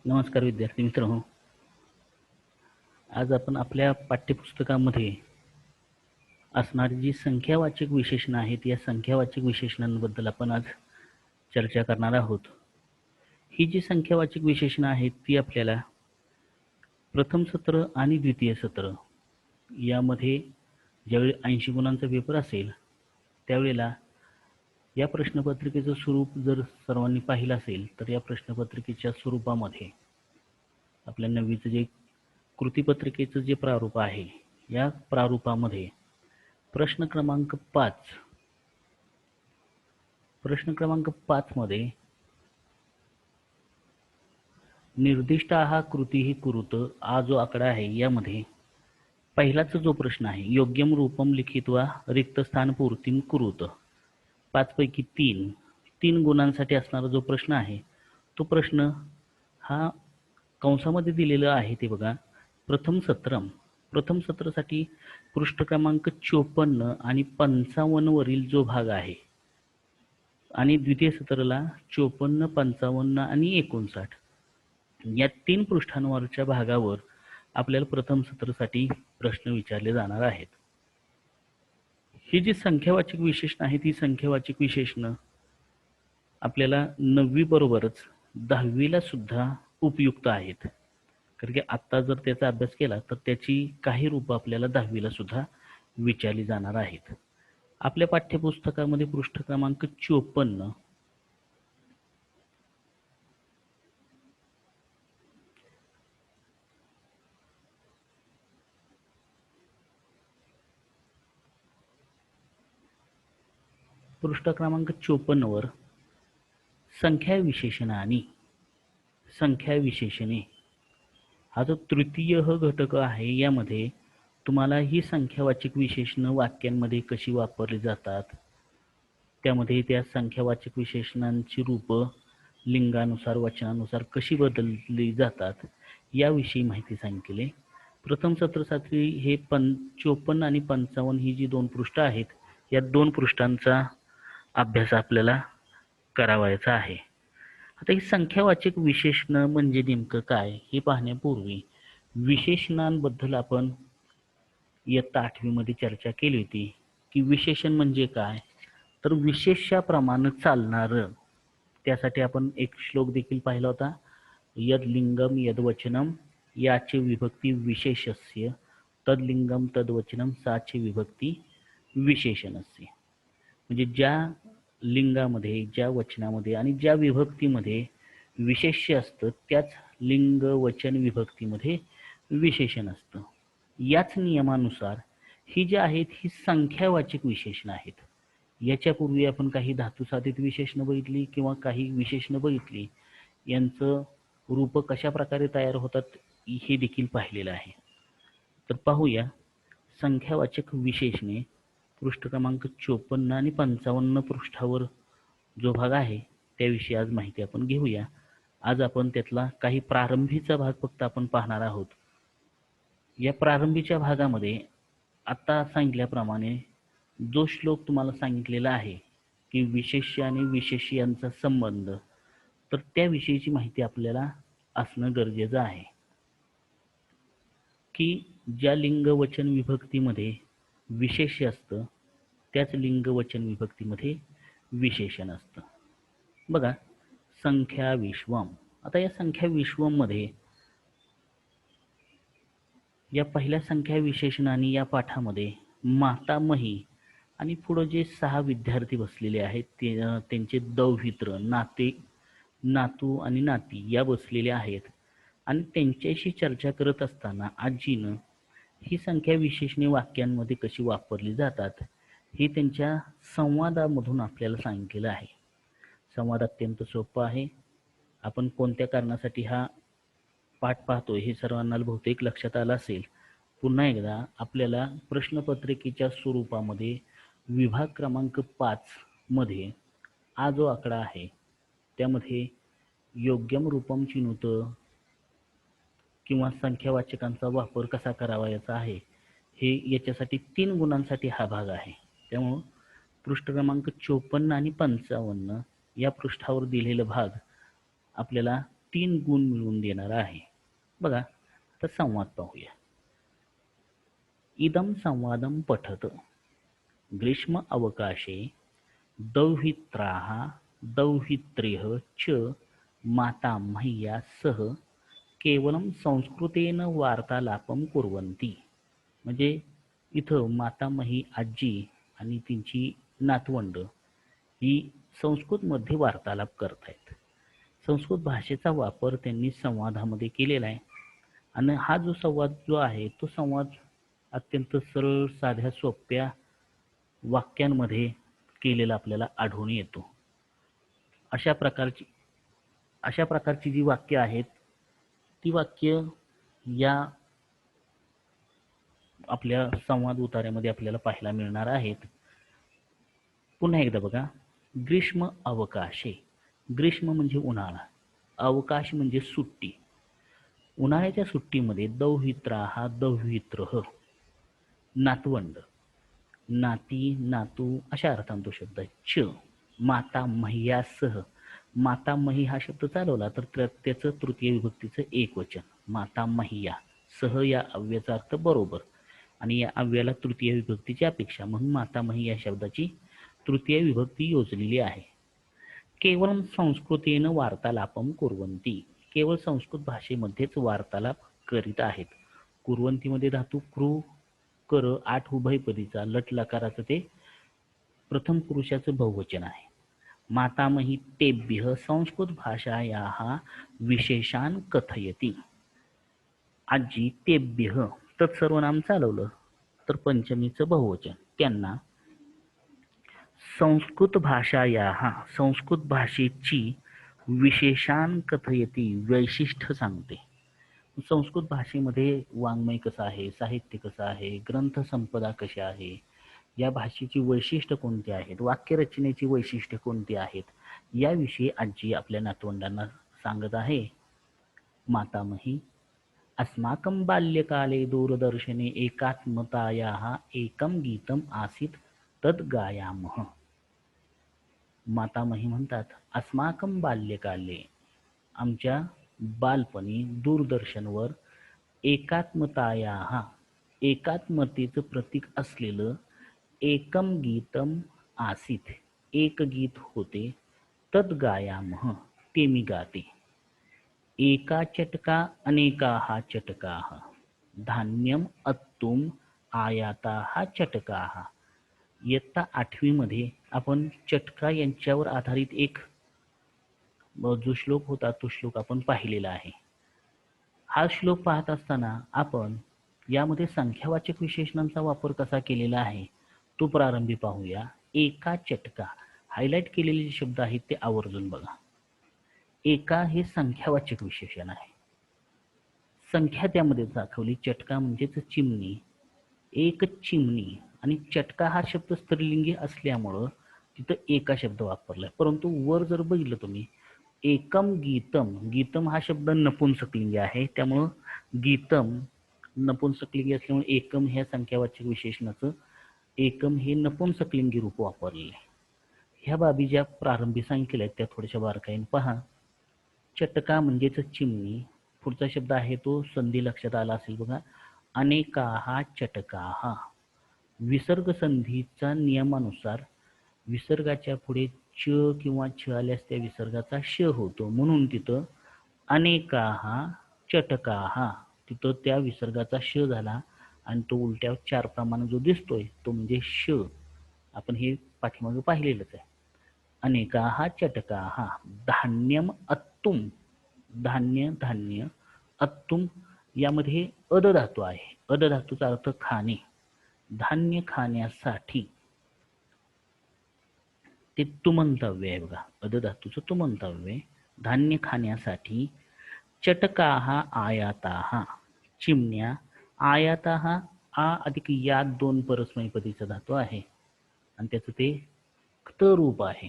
नमस्कार विद्यार्थी मित्रांनो, आज आपण आपल्या पाठ्यपुस्तकामध्ये असणारी जी संख्यावाचक विशेषणं आहेत या संख्यावाचक विशेषणांबद्दल आपण आज चर्चा करणार आहोत। ही जी संख्यावाचक विशेषणं आहेत ती आपल्याला प्रथम सत्र आणि द्वितीय सत्र यामध्ये ज्यावेळी 80 गुणांचा पेपर असेल त्यावेळेला या प्रश्नपत्रिकेचं स्वरूप जर सर्वांनी पाहिलं असेल तर या प्रश्नपत्रिकेच्या स्वरूपामध्ये आपल्या 9वीचं जे कृतीपत्रिकेचं जे प्रारूप आहे या प्रारूपामध्ये प्रश्न क्रमांक 5 मध्ये निर्दिष्ट हा कृती ही कुरुत हा जो आकडा आहे यामध्ये पहिलाच जो प्रश्न आहे योग्यम रूपम लिखित्वा रिक्त स्थान पूर्तिम कुरुत 5 पैकी 3 गुणांसाठी असणारा जो प्रश्न आहे तो प्रश्न हा कंसामध्ये दिलेला आहे ते बघा प्रथम सत्रासाठी पृष्ठ क्रमांक 54 आणि 55 वरील जो भाग आहे आणि द्वितीय सत्राला 54, 55 आणि 59 या 3 पृष्ठांवरच्या भागावर आपल्याला प्रथम सत्रासाठी प्रश्न विचारले जाणार आहेत। ही जी संख्यावाचक विशेषण आहे ती संख्यावाचक विशेषण आपल्याला 9वी बरोबरच 10वीला सुद्धा उपयुक्त आहेत, कारण की आता जर त्याचा अभ्यास केला तर त्याची काही रूप आपल्याला 10वीला सुद्धा विचारली जाणार आहेत। आपल्या पाठ्यपुस्तकामध्ये पृष्ठ क्रमांक 54 वर संख्या विशेषणे हा जो तृतीय घटक आहे यामध्ये तुम्हाला ही संख्यावाचक विशेषणं वाक्यांमध्ये कशी वापरली जातात, त्यामध्ये त्या संख्यावाचक विशेषणांची रूप लिंगानुसार वचनानुसार कशी बदलली जातात याविषयी माहिती सांगितली। प्रथम सत्रासाठी हे 54 आणि 55 ही जी 2 पृष्ठ आहेत या 2 पृष्ठांचा अभ्यास आपल्याला करावायचा आहे। आता ही संख्यावाचक विशेषण म्हणजे नेमकं काय हे पाहण्यापूर्वी विशेषणांबद्दल आपण इयत्ता 8वी मध्ये चर्चा केली होती की विशेषण म्हणजे काय, तर विशेष्याप्रमाणे चालणारं। त्यासाठी आपण एक श्लोक देखील पाहिला होता, यद लिंगम यद वचनम याचे विभक्ती विशेषस्य तदलिंगम तद्वचनम साचे विभक्ती विशेषणस्य। म्हणजे ज्या लिंगामध्ये ज्या वचनामध्ये आणि ज्या विभक्तीमध्ये विशेष्य असतं त्याच लिंग वचन विभक्तीमध्ये विशेषण असतं। याच नियमानुसार ही जी आहेत ही संख्यावाचक विशेषण आहेत। याच्यापूर्वी आपण काही धातुसाधित विशेषण बघितली किंवा काही विशेषण बघितली, यांचं रूप कशा प्रकारे तयार होतात हे देखील पाहिलेलं आहे। तर पाहूया संख्यावाचक विशेषणे पृष्ठ क्रमांक 54 आणि 55 पृष्ठावर जो भाग आहे त्याविषयी आज माहिती आपण घेऊया। आज आपण त्यातला काही प्रारंभीचा भाग फक्त आपण पाहणार आहोत। या प्रारंभीच्या भागामध्ये आता सांगितल्याप्रमाणे जो श्लोक तुम्हाला सांगितलेला आहे की विशेष्य आणि विशेष्यांचा संबंध, तर त्याविषयीची माहिती आपल्याला असणं गरजेचं आहे की ज्या लिंग वचन विभक्तीमध्ये विशेष्य असतं त्याच लिंग वचन विभक्तीमध्ये विशेषण असतं। बघा संख्या विश्वम, आता या संख्या विश्वम मध्ये या पहिल्या संख्या विशेषणाने या पाठामध्ये मातामही आणि पुढे जे 6 विद्यार्थी बसलेले आहेत ते त्यांचे दौहित्र नाते नातू आणि नाती या बसलेले आहेत आणि त्यांच्याशी चर्चा करत असताना आजीनं ही संख्या विशेषणे वाक्यांमध्ये कशी वापरली जातात हे त्यांच्या संवादामधून आपल्याला सांगितलेलं आहे। संवाद अत्यंत सोपा आहे। आपण कोणत्या कारणासाठी हा पाठ पाहतोय हे सर्वांना बहुतेक लक्षात आलं असेल। पुन्हा एकदा आपल्याला प्रश्नपत्रिकेच्या स्वरूपामध्ये विभाग क्रमांक 5 मध्ये हा जो आकडा आहे त्यामध्ये योग्यम रूपम चिनुत किंवा संख्यावाचकांचा वापर कसा करावा याचा आहे, हे याच्यासाठी 3 गुणांसाठी हा भाग आहे। त्यामुळे पृष्ठ क्रमांक 54 आणि 55 या पृष्ठावर दिलेला भाग आपल्याला 3 गुण मिळवून देणारा आहे. बघा, तर संवाद पाहूया. इदं संवादं पठत ग्रीष्म अवकाशे दौहित्राः दौहित्र्यः च मातामह्या सह केवलं संस्कृतेन वार्तालापं कुर्वन्ति. म्हणजे इथं मातामही आजी आणि त्यांची नातवंड ही संस्कृतमध्ये वार्तालाप करतायत. संस्कृत भाषेचा वापर त्यांनी संवादामध्ये केलेला आहे. आणि हा जो संवाद जो आहे तो संवाद अत्यंत सरळ साध्या सोप्या वाक्यांमध्ये केलेला आपल्याला आढळून येतो. अशा प्रकारची जी वाक्य आहेत ती वाक्य या आपल्या संवाद उतार्यामध्ये आपल्याला पाहायला मिळणार आहेत. पुन्हा एकदा बघा, ग्रीष्म अवकाशे. ग्रीष्म म्हणजे उन्हाळा, अवकाश म्हणजे सुट्टी. उन्हाळ्याच्या सुट्टीमध्ये दौहित्रा हा दौहित्र नातवंड, नाती नातू अशा अर्थाने तो शब्द आहे. च मातामह्यासह. मातामही हा शब्द चालवला तर त्याचं तृतीय विभक्तीचं एकवचन मातामह्या. सह या अव्ययाचा अर्थ बरोबर आणि या अव्ययाला तृतीय विभक्तीची अपेक्षा म्हणून मातामही या शब्दाची तृतीय विभक्ती योजलेली आहे. केवळ संस्कृतेन वार्तालापम कुर्वन्ति. केवळ संस्कृत भाषेमध्येच वार्तालाप करीत आहेत. कुर्वंतीमध्ये धातू कृ कर 8 उभयपदीचा लट लकाराचं ते प्रथम पुरुषाचं बहुवचन आहे. मातामही तेभ्यः संस्कृत भाषायाः विशेषान् कथयति. आजी तेभ्यः तत्सर्वनाम चालवलं तर पंचमीचं बहुवचन त्यांना संस्कृत भाषायाः संस्कृत भाषेची विशेषान् कथयति वैशिष्ट्य सांगते. संस्कृत भाषेमध्ये वाङ्मय कसं आहे, साहित्य कसं आहे, ग्रंथसंपदा कशी आहे, या भाषेची वैशिष्ट्य कोणती आहेत, वाक्यरचनेची वैशिष्ट्य कोणती आहेत, याविषयी आजी आपल्या नातवंडांना सांगत आहे. मातामही अस्माकं बाल्यकाले दूरदर्शने एकात्मतायाः एकं गीतम आसीत् तद् गायामः. मातामही म्हणतात, अस्माकं बाल्यकाले आमच्या बालपणी दूरदर्शनवर एकात्मतायाः एकात्मतेचं प्रतीक असलेलं एकम गीतम आसीत एक गीत होते तद गायामः ते मी गाते. एका चटका अनेकाः चटकाः धान्यम अत्तुम आयाताः चटकाः. इयत्ता 8वी मध्ये आपण चटका यांच्यावर आधारित एक जो श्लोक होता तो श्लोक आपण पाहिलेला आहे. हा श्लोक पाहत असताना आपण यामध्ये संख्यावाचक विशेषणांचा वापर कसा केलेला आहे तो प्रारंभी पाहूया. एका चटका हायलाइट केलेले शब्द आहेत ते आवर्जून बघा. एका हे संख्यावाचक विशेषण आहे, संख्या त्यामध्ये दाखवली. चटका म्हणजेच चिमणी, एक चिमणी. आणि चटका हा शब्द स्त्रीलिंगी असल्यामुळं तिथं एका शब्द वापरलाय. परंतु वर जर बघितलं तुम्ही एकम गीतम, गीतम हा शब्द नपुंसकलिंगी आहे, त्यामुळं गीतम नपुंसकलिंगी असल्यामुळे एकम ह्या संख्यावाचक विशेषणाचं एकम हे नपुंसकलिंगी रूप वापरलेलं आहे. ह्या बाबी ज्या प्रारंभी सांगितलेल्या आहेत त्या थोड्याशा बारकाईने पहा. चटका म्हणजेच चिमणी. पुढचा शब्द आहे तो संधी लक्षात आला असेल बघा, अनेकाहा चटकाहा. विसर्ग संधीचा नियमानुसार विसर्गाच्या पुढे च किंवा छ आल्यास त्या विसर्गाचा श होतो, म्हणून तिथं अनेकाहा चटकाहा तिथं त्या विसर्गाचा श झाला आणि तो उलट्या 4 प्रमाणे जो दिसतोय तो म्हणजे श. आपण हे पाठीमागे पाहिलेलंच आहे. अनेकाहा चटकाहा. धान्यम अत्तुम, धान्य धान्य. अत्तुम यामध्ये अद धातू आहे. अद धातूचा अर्थ खाणे, धान्य खाण्यासाठी. ते तुमंतव्य आहे बघा, अद धातूचं तुमंतव्य, धान्य खाण्यासाठी. चटकाहा आयाताहा चिमण्या. आयाताहा आ अधिक या 2 परस्मैपदीचा धातू आहे आणि त्याचं ते क्त रूप आहे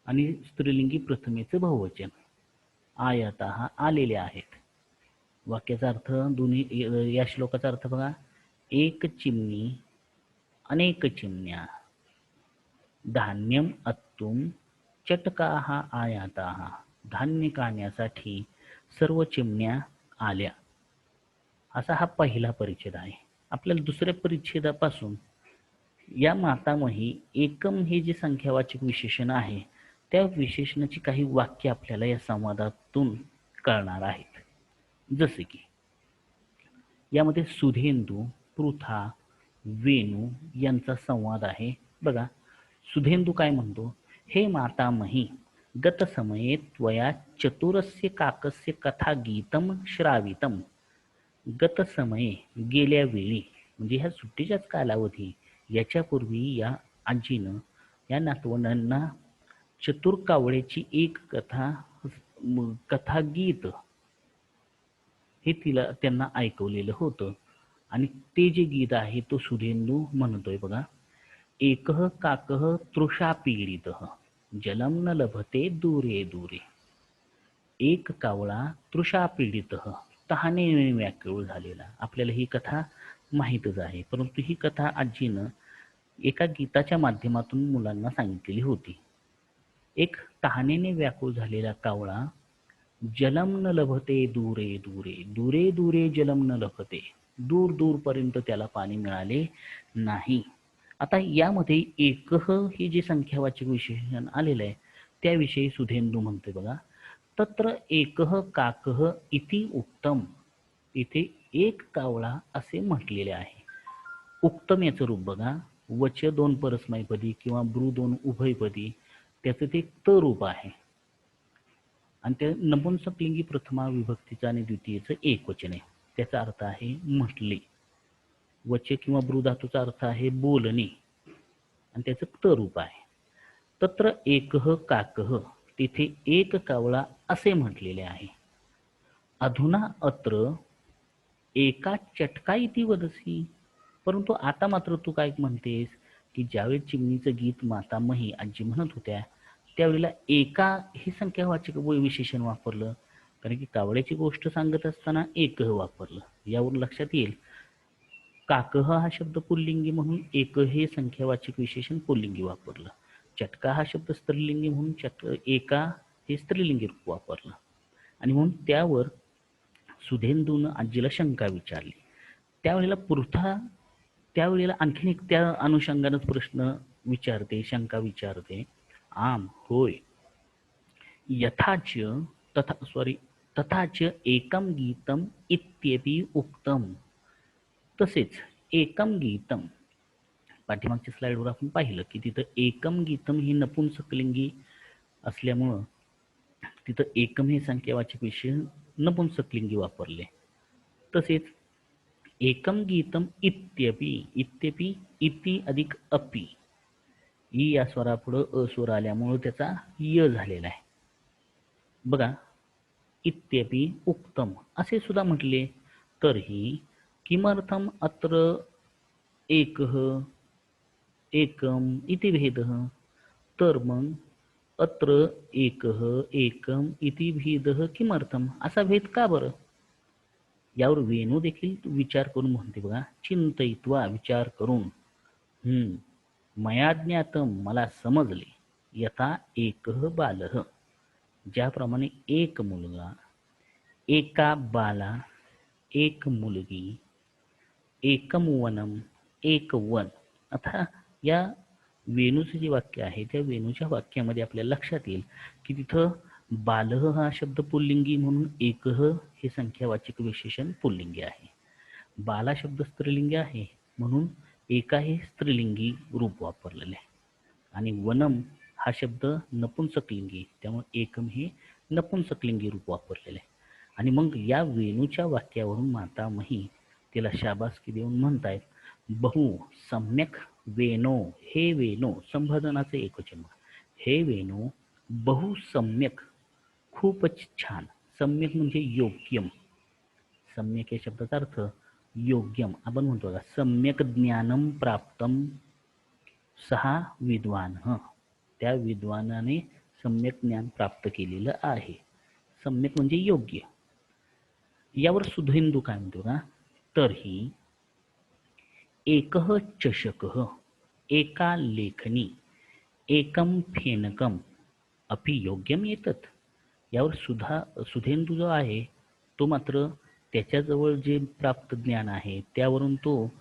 आणि स्त्रीलिंगी प्रथमेचं बहुवचन. आयाताहा आलेले आहेत. वाक्याचा अर्थ दोन्ही या श्लोकाचा अर्थ बघा, एक चिमणी अनेक चिमण्या. धान्यम अत्तुम चटकाहा आयाताहा. धान्य काढण्यासाठी सर्व चिमण्या आल्या. असा हा पहिला परिच्छेद आहे. आपल्याला दुसऱ्या परिच्छेदापासून या मातामही एकम हे जे संख्यावाचक विशेषण आहे त्या विशेषणाची काही वाक्य आपल्याला या संवादातून कळणार आहेत. जसे की यामध्ये सुधेंदू, पृथा, वेणू यांचा संवाद आहे. बघा, सुधेंदू काय म्हणतो, हे मातामही गतसमये त्वया चतुरस्य काकस्य कथा गीतम श्रावितम. गतसमये गेल्या वेळी म्हणजे ह्या सुट्टीच्याच कालावधी, याच्यापूर्वी या आजीनं या नातवंडांना चतुर कावळ्याची एक कथागीत हे त्यांना ऐकवलेलं होतं. आणि ते जे गीत आहे तो सुधेंदू म्हणतोय बघा, एकः काकः तृषा पीडितः जलम न लभते दूरे दूरे. एक कावळा तृषा पीडितः तहानेने व्याकुळ झालेला. आपल्याला ही कथा माहीतच आहे, परंतु ही कथा आजीनं एका गीताच्या माध्यमातून मुलांना सांगितलेली होती. एक तहानेने व्याकुळ झालेला कावळा जलम न लभते दूरे दूरे, दूरे दूरे जलम न लभते, दूर दूरपर्यंत त्याला पाणी मिळाले नाही. आता यामध्ये एकह हे जे संख्यावाचक विशेषण आलेलं आहे त्याविषयी सुधेंदू म्हणते बघा, तत्र एकह काकह इति उक्तम. इथे एक कावळा असे म्हटलेले आहे. उक्तम याचं रूप बघा, वच दोन परस्मैपदी किंवा ब्रू दोन उभयपदी, त्याचं ते त रूप आहे. आणि ते नपुंसकलिंगी प्रथमा विभक्तीचं आणि द्वितीयचं एक वचन आहे. त्याचा अर्थ आहे म्हटले. वच किंवा ब्रू धातूचा अर्थ आहे बोलणे आणि त्याचं त रूप आहे. तत्र एकह काकह, तिथे एक कावळा असे म्हटलेले आहे. अधुना अत्र एका चटका इति वदसी. परंतु आता मात्र तू काय म्हणतेस की ज्यावेळी चिमणीचं गीत मातामही आजी म्हणत होत्या त्यावेळेला एका हे संख्यावाचक विशेषण वापरलं, कारण की कावळ्याची गोष्ट सांगत असताना एकह वापरलं. यावरून लक्षात येईल काकह हा शब्द पुल्लिंगी म्हणून एक हे संख्यावाचक विशेषण पुल्लिंगी वापरलं. चटका हा शब्द स्त्रीलिंगी म्हणून एका हे स्त्रीलिंगी रूप वापरलं. आणि म्हणून त्यावर सुधेंदून आजीला शंका विचारली. त्यावेळेला आणखीन एक त्या अनुषंगानेच प्रश्न विचारते, शंका विचारते. आम होय. तथाच एकम गीतम इत्यपि उक्तम. तसेच एकम गीतम, पाठीमागच्या स्लाइडवर आपण पाहिलं की तिथं एकम गीतम ही नपुंसकलिंगी असल्यामुळं तिथं एकम हे संख्यावाचक विशेषण नपुंसकलिंगी वापरले. तसेच एकम गीतम इत्यपि इति अधिक अपि, ई या स्वरापुढं अ स्वर आल्यामुळं त्याचा य झालेला आहे. बघा, इत्यपि उक्तम असे सुद्धा म्हटले तरीही किमर्थम अत्र एकः एकम इति भेदः. तर मग अत्र एकः एकम इति भेदः किमर्थम, असा भेद का बरं. यावर वेणू देखील विचार करून म्हणते बघा, चिंतयित्वा विचार करून, मया ज्ञातम मला समजले, यथा एकः बालः ज्याप्रमाणे एक मुलगा, एका बाला एक मुलगी, एकम वनम एक वन. आता या वेणूचे जे वाक्य आहे त्या वेणूच्या वाक्यामध्ये आपल्याला लक्षात येईल की तिथं बालह हा शब्द पुल्लिंगी म्हणून एकह हे संख्यावाचक विशेषण पुल्लिंगी आहे. बाला शब्द स्त्रीलिंगी आहे म्हणून एका हे स्त्रीलिंगी रूप वापरलेले आहे. आणि वनम हा शब्द नपुंसकलिंगी, त्यामुळे एकम हे नपुंसकलिंगी रूप वापरलेले आहे. आणि मग या वेणूच्या वाक्यावरून मातामही तिला शाबासकी देऊन म्हणतायत, बहु सम्यक वेणो, हे वेणो, संबोधनाचे एकवचन, हे वेणो बहु सम्यक, खूपच छान. सम्यक म्हणजे योग्यम. सम्यक या शब्दाचा अर्थ योग्यम. आपण म्हणतो का सम्यक ज्ञानम प्राप्तम सहा विद्वान, त्या विद्वानाने सम्यक ज्ञान प्राप्त केलेलं आहे. सम्यक म्हणजे योग्य. यावर सुधेंदू काय म्हणतो का, तरीही एकः चषकः एका लेखनी एकम फेनकम अपि योग्यम येतत. यावर सुधेंदू जो आहे तो मात्र त्याच्याजवळ जे प्राप्त ज्ञान आहे त्यावरून तो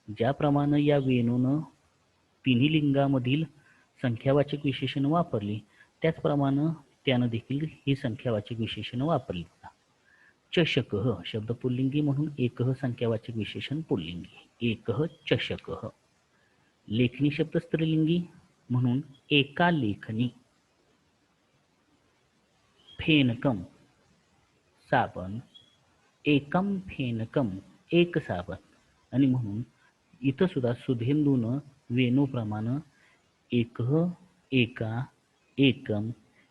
ज्याप्रमाणे या वेणूनं तिन्ही लिंगामधील संख्यावाचक विशेषण वापरली त्याचप्रमाणे त्यानं देखील ही संख्यावाचक विशेषण वापरली. चषकः शब्द पुल्लिंगी म्हणून एकः संख्यावाचक विशेषण पुल्लिंगी एकः चषकः. लेखनी शब्द स्त्रीलिंगी म्हणून एका लेखनी. फेनकम साबण एकम फेनकम एक साबण. आणि म्हणून इथं सुद्धा सुधेंदूनं वेणूप्रमाणे एकः एका एकम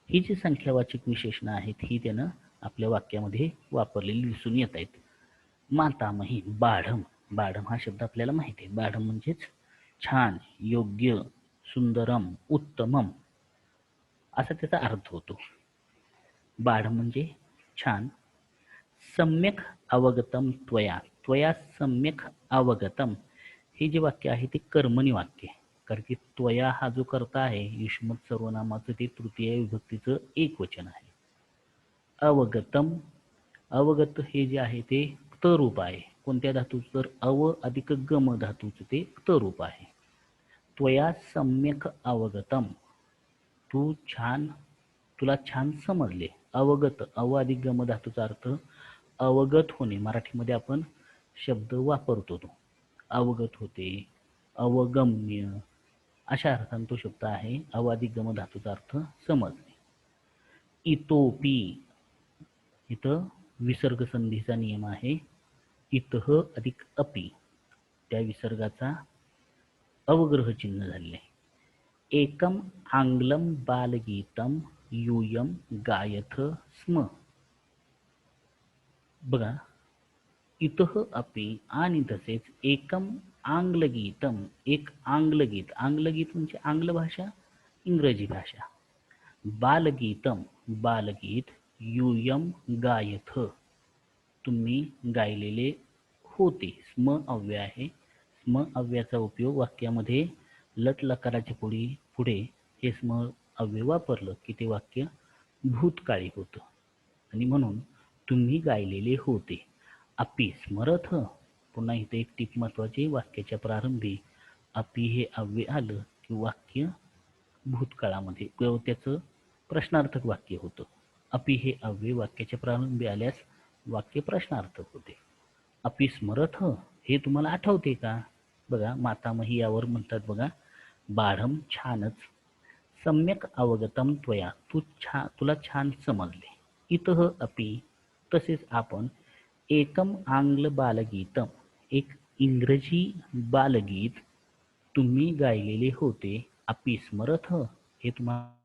ही जी संख्यावाचक विशेषणं आहेत ही त्यानं आपल्या वाक्यामध्ये वापरलेली दिसून येत आहेत. मातामही बाढम बाढम हा शब्द आपल्याला माहिती आहे. बाढम म्हणजेच छान, योग्य, सुंदरम, उत्तमम असा त्याचा अर्थ होतो. बाढम म्हणजे छान. सम्यक अवगतम त्वया त्वया सम्यक अवगतम हे जे वाक्य आहे ते कर्मणी वाक्य आहे. कारण की त्वया हा जो कर्ता आहे युष्मत सर्वनामाचं ते तृतीय विभक्तीचं एक वचन आहे. अवगतम अवगत हे जे आहे ते क्त रूप आहे. कोणत्या धातूचं? तर अव अधिक गम धातूचं ते क्त रूप आहे. त्वया सम्यक अवगतम तुला छान समजले. अवगत अव अधिक गम धातूचा अर्थ अवगत होणे. मराठीमध्ये आपण शब्द वापरतो तो अवगत होते, अवगम्य अशा अर्थाने तो शब्द आहे. अव अधिक गम धातूचा अर्थ समजणे. इतोपि इथं विसर्ग संधीचा नियम आहे. इतः अधिक अपि त्या विसर्गाचा अवग्रह चिन्ह झालेले आहे. एकम आंग्लम बालगीतम यूयम गायथ स्म. बघा इतः अपि आणि तसेच एकम आंग्लगीतम एक आंग्लगीत. आंग्लगीत म्हणजे आंग्ल भाषा, इंग्रजी भाषा. बालगीतम बालगीत. यूयम गायथ तुम्ही गायलेले होते. स्म अव्यय आहे. स्म अव्ययाचा उपयोग वाक्यामध्ये लट लकाराच्या पुढे हे स्म अव्यय वापरलं की ते वाक्य भूतकाळी होतं. आणि म्हणून तुम्ही गायलेले होते. अपि स्मरथ पुन्हा इथे एक टीप महत्वाची. वाक्याच्या प्रारंभी अपि हे अव्यय आलं की वाक्य भूतकाळामध्ये किंवा त्याचं प्रश्नार्थक वाक्य होतं. अपि हे अव्यय वाक्याच्या प्रारंभी आल्यास वाक्य प्रश्नार्थक होते. अपि स्मरथ हे तुम्हाला आठवते का? बघा मातामही यावर म्हणतात बघा बाढम छानच. सम्यक अवगतम त्वया तुला छान समजले. इतः अपि तसेच आपण एकम आंग्ल बालगीतम एक इंग्रजी बालगीत तुम्ही गायलेले होते. अपि स्मरथ हे तुम्हाला